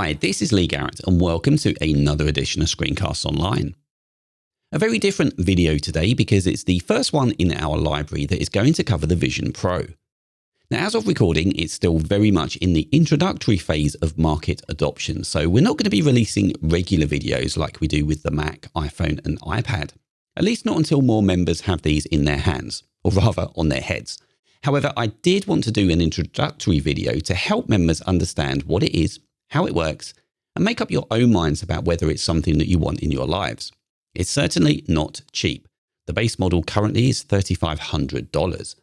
Hi, this is Lee Garrett and welcome to another edition of Screencasts Online. A very different video today because it's the first one in our library that is going to cover the Vision Pro. Now, as of recording, it's still very much in the introductory phase of market adoption, so we're not going to be releasing regular videos like we do with the Mac, iPhone and iPad. At least not until more members have these in their hands, or rather on their heads. However, I did want to do an introductory video to help members understand what it is, how it works, and make up your own minds about whether it's something that you want in your lives. It's certainly not cheap. The base model currently is $3,500.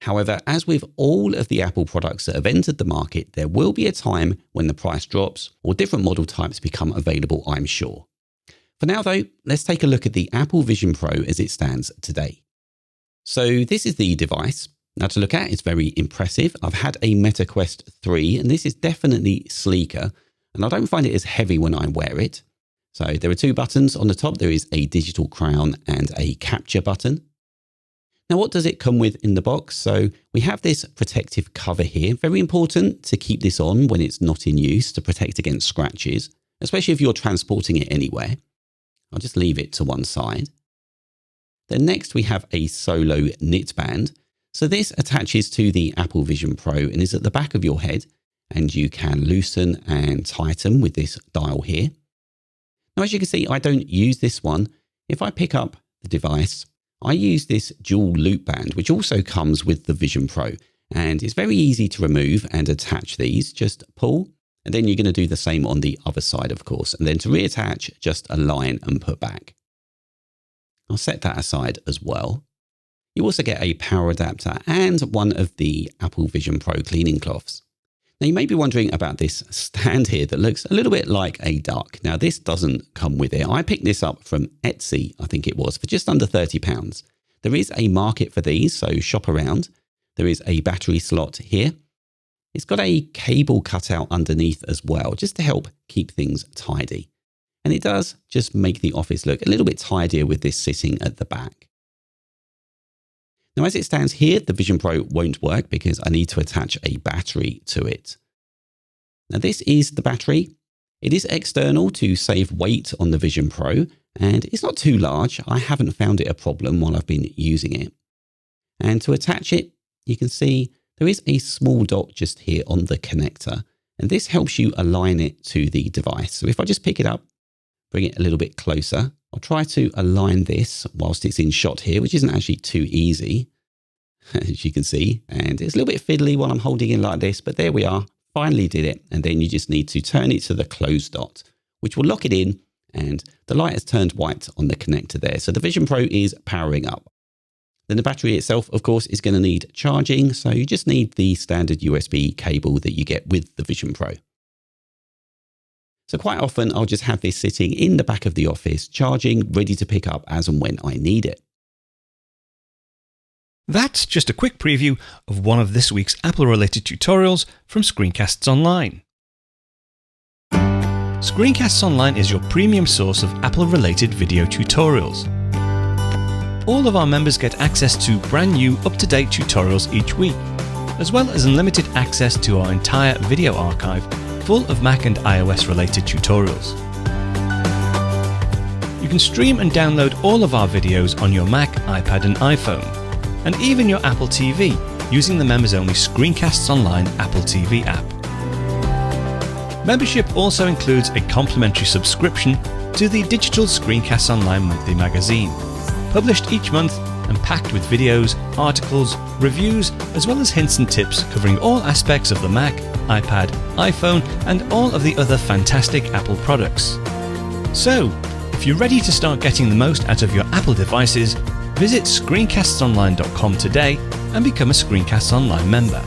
However, as with all of the Apple products that have entered the market, there will be a time when the price drops or different model types become available, I'm sure. For now though, let's take a look at the Apple Vision Pro as it stands today. So this is the device. Now to look at, it's very impressive. I've had a Meta Quest 3 and this is definitely sleeker and I don't find it as heavy when I wear it. So there are two buttons on the top. There is a digital crown and a capture button. Now what does it come with in the box? So we have this protective cover here. Very important to keep this on when it's not in use to protect against scratches, especially if you're transporting it anywhere. I'll just leave it to one side. Then next we have a solo knit band. So this attaches to the Apple Vision Pro and is at the back of your head and you can loosen and tighten with this dial here. Now, as you can see, I don't use this one. If I pick up the device, I use this dual loop band, which also comes with the Vision Pro. And it's very easy to remove and attach these. Just pull, and then you're going to do the same on the other side, of course. And then to reattach, just align and put back. I'll set that aside as well. You also get a power adapter and one of the Apple Vision Pro cleaning cloths. Now, you may be wondering about this stand here that looks a little bit like a duck. Now, this doesn't come with it. I picked this up from Etsy, I think it was, for just under £30. There is a market for these, so shop around. There is a battery slot here. It's got a cable cutout underneath as well, just to help keep things tidy. And it does just make the office look a little bit tidier with this sitting at the back. Now, as it stands here, the Vision Pro won't work because I need to attach a battery to it. Now, this is the battery. It is external to save weight on the Vision Pro, and it's not too large. I haven't found it a problem while I've been using it. And to attach it, you can see there is a small dot just here on the connector, and this helps you align it to the device. So if I just pick it up, bring it a little bit closer, I'll try to align this whilst it's in shot here, which isn't actually too easy, as you can see. And it's a little bit fiddly while I'm holding it like this, but there we are. Finally did it. And then you just need to turn it to the close dot, which will lock it in. And the light has turned white on the connector there. So the Vision Pro is powering up. Then the battery itself, of course, is going to need charging. So you just need the standard USB cable that you get with the Vision Pro. So quite often I'll just have this sitting in the back of the office, charging, ready to pick up as and when I need it. That's just a quick preview of one of this week's Apple-related tutorials from Screencasts Online. Screencasts Online is your premium source of Apple-related video tutorials. All of our members get access to brand new, up-to-date tutorials each week, as well as unlimited access to our entire video archive full of Mac and iOS related tutorials. You can stream and download all of our videos on your Mac, iPad and iPhone, and even your Apple TV using the members-only Screencasts Online Apple TV app. Membership also includes a complimentary subscription to the digital Screencasts Online monthly magazine, published each month and packed with videos, articles, reviews, as well as hints and tips covering all aspects of the Mac, iPad, iPhone, and all of the other fantastic Apple products. So, if you're ready to start getting the most out of your Apple devices, visit screencastsonline.com today and become a Screencasts Online member.